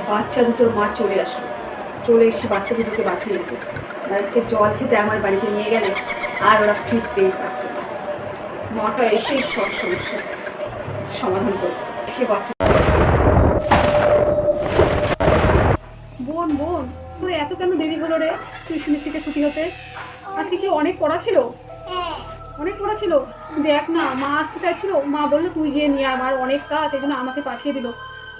বাচ্চা দুটোর মা চলে আসলো, চলে এসে বাচ্চা দুটোকে বাঁচিয়ে দিত। আজকে জল খেতে আমার বাড়িতে নিয়ে গেলে আর ওরা ফিরতেই পারত না। মাটা এসেই সব সমস্যা সমাধান করত। সে বাচ্চা বোন বোন তোর এত কেন দেরি হলো রে টিউশনের থেকে ছুটি হতে? আজকে কি অনেক পড়া ছিল? অনেক পড়া ছিল। দেখ না, মা আসতে চাইছিল, মা বললো তুই গিয়ে নিয়ে আমার অনেক কাজ, এই জন্য আমাকে পাঠিয়ে দিল।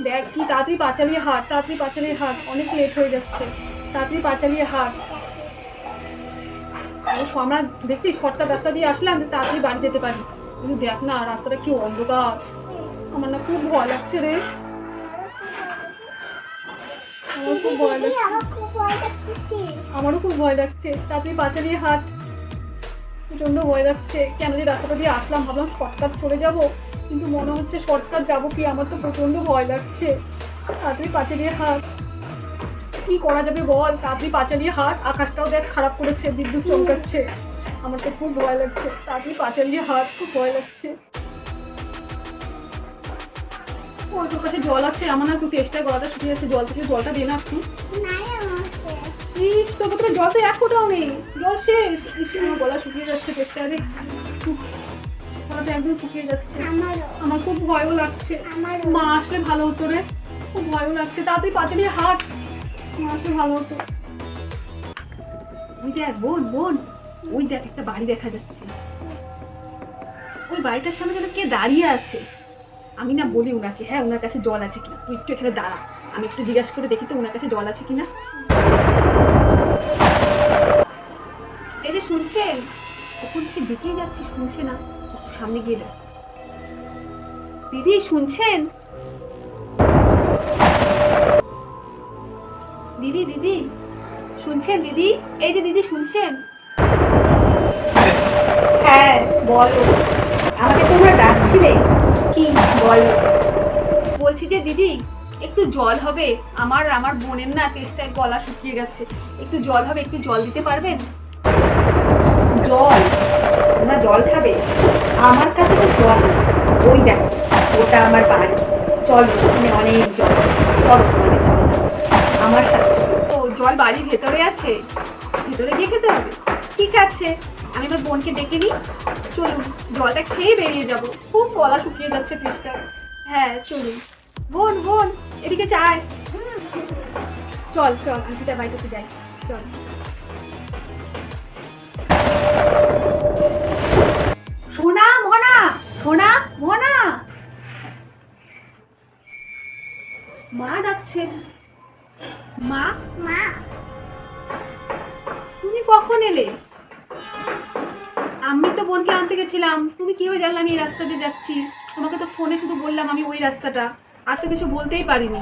দেখ কি তাড়াতাড়ি পা চালিয়ে হাঁট, তাড়াতাড়ি পা চালিয়ে হাঁট, অনেক লেট হয়ে যাচ্ছে, তাড়াতাড়ি পা চালিয়ে হাঁট। আমরা দেখছি শর্টকাট রাস্তা দিয়ে আসলাম, তাড়াতাড়ি বাড়ি যেতে পারি, কিন্তু দেখ না রাস্তাটা কি অন্ধকার, আমার না খুব ভয় লাগছে রে। আমার খুব ভয় লাগছে, আমারও খুব ভয় লাগছে, তাড়াতাড়ি পা চালিয়ে হাঁট। প্রচন্ড ভয় লাগছে, কেন যে রাস্তাটা দিয়ে আসলাম, ভাবলাম শর্টকাট চলে যাব, কিন্তু মনে হচ্ছে শর্টকাট যাবো কি, আমার তো প্রচন্ড ভয় লাগছে। তাড়াতাড়ি পা চালিয়ে হাঁট, কি করা যাবে বল, তাড়াতাড়ি পা চালিয়ে হাঁট। আকাশটাও দেখ খারাপ করেছে, বিদ্যুৎ চমকাচ্ছে, আমার তো খুব ভয় লাগছে, তাড়াতাড়ি পা চালিয়ে হাঁট, খুব ভয় লাগছে। ওই তোর কাছে জল আছে? আমার না তুই চেষ্টায় গলাটা শুকিয়ে যাচ্ছে, জল থেকে জলটা দে না একটু। ইস তোর কাছে জল তো এক ফোঁটাও নেই, জল শেষ। ইস আমার গলা শুকিয়ে যাচ্ছে, চেষ্টায় রে, গলাটা একদম শুকিয়ে যাচ্ছে। আমার খুব ভয়ও লাগছে, মা আসলে ভালো হতো রে, খুব ভয়ও লাগছে, তাড়াতাড়ি পা চালিয়ে হাঁট, মা আসলে ভালো হতো। ওই দেখ বোন বোন, ওই দেখ একটা বাড়ি দেখা যাচ্ছে, ওই বাড়িটার সামনে যেন কে দাঁড়িয়ে আছে। আমি না বলি ওনাকে, হ্যাঁ ওনার কাছে জল আছে কিনা, তুই একটু এখানে দাঁড়া, আমি একটু জিজ্ঞাসা করে দেখি তো ওনার কাছে জল আছে কিনা। এই যে শুনছেন, ওখান থেকে দেখেই যাচ্ছি, শুনছে না, একটু সামনে গিয়ে দেখ। দিদি শুনছেন? দিদি দিদি শুনছেন? দিদি, এই যে দিদি শুনছেন? হ্যাঁ বলো, আমাকে তোমরা ডাকছিলে কি বলো? বলছি যে দিদি একটু জল হবে, আমার আমার বোনের না তেষ্টায় গলা শুকিয়ে গেছে, একটু জল হবে, একটু জল দিতে পারবেন? জল? তোমরা জল খাবে? আমার কাছে তো জল নেই, ওই দেখো ওটা আমার বাড়ি, চলো ওখানে অনেক জল আছে, চলো তোমাদের জল আমার সাথে। ও জল বাড়ির ভেতরে আছে, ভেতরে গিয়ে খেতে হবে? ঠিক আছে, আমি আমার বোনকে ডেকে নিই, চলুন জলটা খেয়ে বেরিয়ে যাব, খুব গলা শুকিয়ে যাচ্ছে তেষ্টায়। হ্যাঁ চলুন। বোন বোন এদিকে চায়, চল চল আন্টিটা বাড়িতে যাই, চল। সোনা মোহনা, সোনা মোহনা, মা ডাকছে। মা মা, তুমি কখন এলে? আমি তো বোনকে আনতে গেছিলাম, তুমি কিভাবে জানলে আমি এই রাস্তা দিয়ে যাচ্ছি? তোমাকে তো ফোনে শুধু বললাম আমি ওই রাস্তাটা, আর তো কিছু বলতেই পারিনি,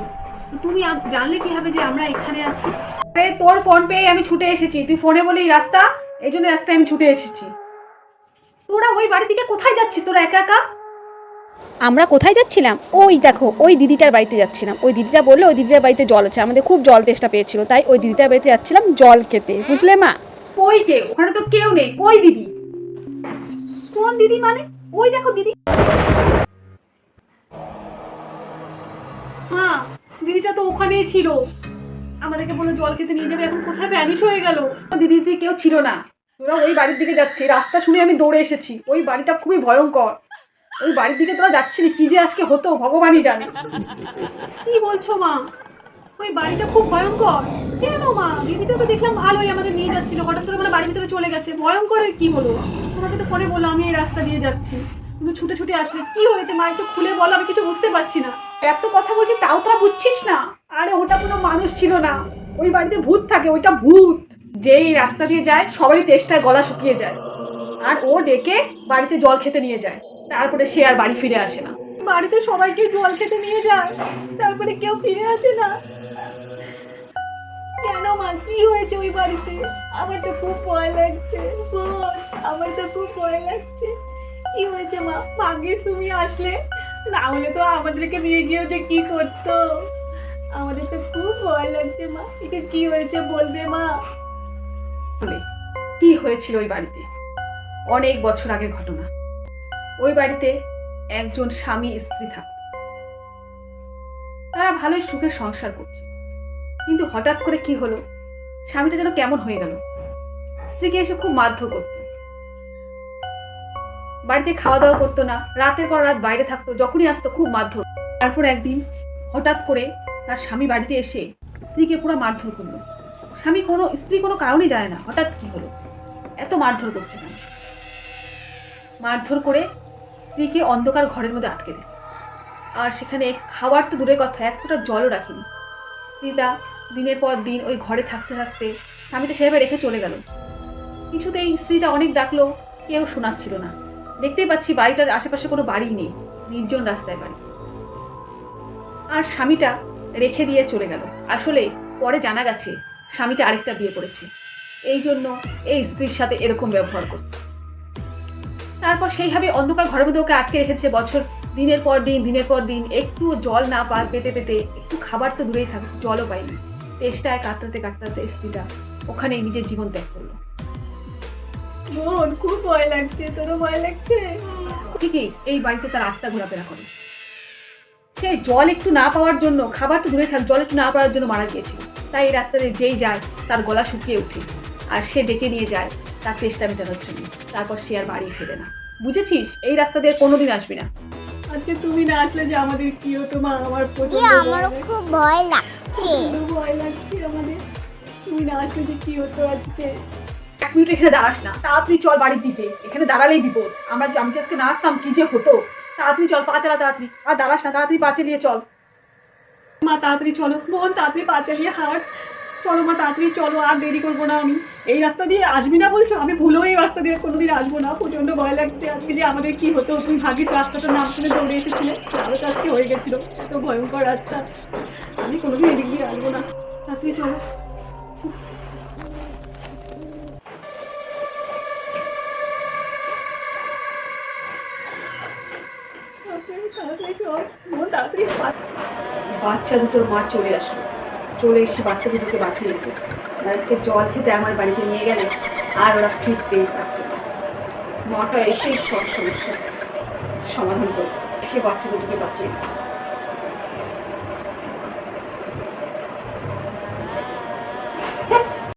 তুমি জানলে কিভাবে যে আমরা এখানে আছি? আরে তোর ফোন পেয়ে আমি ছুটে এসেছি, তুই ফোনে বলে এই রাস্তা, এই জন্য রাস্তায় আমি ছুটে এসেছি। তোরা ওই বাড়ির দিকে কোথায় যাচ্ছিস তোরা একা একা? আমরা কোথায় যাচ্ছিলাম? ওই দেখো ওই দিদিটার বাড়িতে যাচ্ছিলাম, ওই দিদিটা বললো ওই দিদিটার বাড়িতে জল আছে, আমাদের খুব জল তেষ্টা পেয়েছিল, তাই ওই দিদিটার বাড়িতে যাচ্ছিলাম জল খেতে, বুঝলে মা? কই কে? ওখানে তো কেউ নেই, কই দিদি? কোন দিদি মানে? ওই দেখো দিদি। হ্যাঁ দিদিটা তো ওখানেই ছিল, আমাদেরকে বলে জল খেতে নিয়ে যাবে, এখন কোথায় ভ্যানিশ হয়ে গেল। দিদি কেউ ছিল না, তোরা ওই বাড়ির দিকে যাচ্ছে, রাস্তা শুনে আমি দৌড়ে এসেছি, ওই বাড়িটা খুবই ভয়ঙ্কর, ওই বাড়ির দিকে তোরা যাচ্ছিলি, কি যে আজকে হতো ভগবানই জানে। কি বলছো মা? ওই বাড়িটা খুব ভয়ঙ্কর? কেন মা, দিদিটা তো দেখলাম ভালোই আমাদের নিয়ে যাচ্ছিল, হঠাৎ করে মানে বাড়ির ভিতরে চলে গেছে, ভয়ঙ্করের কি হলো? তোমাকে তো ফোনে বললাম আমি এই রাস্তা দিয়ে যাচ্ছি, তুমি ছুটে ছুটে আসলে, কি হয়েছে মা একটু খুলে বলো, আমি কিছু বুঝতে পারছি না। এত কথা বলছি তাও তোরা বুঝছিস না? আরে ওটা কোনো মানুষ ছিল না, ওই বাড়িতে ভূত থাকে, ওইটা ভূত, যেই রাস্তা দিয়ে যায় সবারই তেষ্টায় গলা শুকিয়ে যায়, আর ও ডেকে বাড়িতে জল খেতে নিয়ে যায়, তারপরে সে আর বাড়ি ফিরে আসে না। বাড়িতে সবাইকে জল খেতে নিয়ে যায়, তারপরে কেউ ফিরে আসে না। কেন মা, কি হয়েছে ওই বাড়িতে? আমার তো খুব ভয় লাগছে, বল, আমার তো খুব ভয় লাগছে, কি হয়েছে মা? ভাগ্যিস তুমি আসলে, না হলে তো আমাদেরকে নিয়ে গিয়েও যে কি করতো। আমাদের তো খুব ভয় লাগছে মা, এটা কি হয়েছে বলবে মা? কি হয়েছিল ওই বাড়িতে? অনেক বছর আগের ঘটনা। ওই বাড়িতে একজন স্বামী স্ত্রী থাকত, তারা ভালোই সুখে সংসার করছে, কিন্তু হঠাৎ করে কি হলো, স্বামীটা যেন কেমন হয়ে গেল। স্ত্রীকে এসে খুব মারধর করতো, বাড়িতে খাওয়া দাওয়া করতো না, রাতের পর রাত বাইরে থাকতো, যখনই আসতো খুব মারধর। তারপর একদিন হঠাৎ করে তার স্বামী বাড়িতে এসে স্ত্রীকে পুরো মারধর করলো। স্ত্রী কোনো কারণেই জানে না হঠাৎ কি হলো, এত মারধর করছে কেন। মারধর করে স্ত্রীকে অন্ধকার ঘরের মধ্যে আটকে দেয়, আর সেখানে খাবার তো দূরের কথা, এক ফোঁটা জলও রাখেনি। স্ত্রীটা দিনের পর দিন ওই ঘরে থাকতে থাকতে স্বামীটা সেভাবে রেখে চলে গেল। কিছুতেই স্ত্রীটা অনেক ডাকলো, কেউ শোনাচ্ছিল না। দেখতেই পাচ্ছি বাড়িটার আশেপাশে কোনো বাড়ি নেই, নির্জন রাস্তায় বাড়ি। আর স্বামীটা রেখে দিয়ে চলে গেল। আসলে পরে জানা গেছে স্বামীটা আরেকটা বিয়ে করেছে, এই জন্য এই স্ত্রীর সাথে এরকম ব্যবহার করত। তারপর সেইভাবে অন্ধকার ঘরের মধ্যে ওকে আটকে রেখেছে বছর, দিনের পর দিন একটু জল না পেতে পেতে, একটু খাবার তো দূরেই থাক, জলও পায়নি। তেষ্টায় কাতরাতে কাতরাতে স্ত্রীটা ওখানেই নিজের জীবন ত্যাগ করলো। বোন, খুব ভয় লাগছে, তোরও ভয় লাগছে? ঠিকই এই বাড়িতে তার আত্মা ঘোরাফেরা করে। সেই জল একটু না পাওয়ার জন্য, খাবার তো দূরে থাক, জল একটু না পাওয়ার জন্য মারা গিয়েছিল। তাই এই রাস্তাতে যেই যায় তার গলা শুকিয়ে ওঠে, আর সে ডেকে নিয়ে যায় তার তেষ্টা মেটানোর জন্য। তারপর সে আর বাড়ি ফেরে না। বুঝেছিস? এই রাস্তা দিয়ে কোনোদিন আসবি না। আজকে তুমি না আসলে যে আমাদের কি হতো মা, আমার আমারও খুব ভয় লাগছে। ভয় লাগছে আমাদের। তুমি না আসলে যে কি হতো আজকে। এক মিনিট এখানে দাঁড়াস না, তাড়াতাড়ি চল বাড়ির দিকে। এখানে দাঁড়ালেই বিপদ। আমি আজকে না আসতাম কি যে হতো। তাড়াতাড়ি চল, পা চালা তাড়াতাড়ি। আর দাঁড়াস না, তাড়াতাড়ি পা চালিয়ে চল। মা তাড়াতাড়ি চলো, বোন তাড়াতাড়ি পা চালিয়ে হাঁট। চলো মা তাড়াতাড়ি চলো, আর দেরি করবো না। আমি এই রাস্তা দিয়ে আসবি না বলছো? আমি ভুলেও এই রাস্তা দিয়ে কোনোদিন আসবো না। প্রচন্ড ভয় লাগছে আজকে যে আমাদের কি হতো। তুমি ভাবিস রাস্তাটার নাম শুনে দৌড়ে এসেছিলে, আরো তো আজকে হয়ে গেছিল। এত ভয়ঙ্কর রাস্তা, আমি কোনোদিন এদিক দিয়ে আসবো না। তাড়াতাড়ি চলো। বাচ্চা দুটোর মা চলে আসলো, চলে এসে বাচ্চা দুটোকে বাঁচিয়ে দিত। আজকে জল খেতে আমার বাড়িতে নিয়ে গেলে আর ওরা ফিরতেই পারত না। মাটা এসেই সব সমস্যা সমাধান করত, সে বাচ্চা দুটোকে বাঁচিয়ে দিত।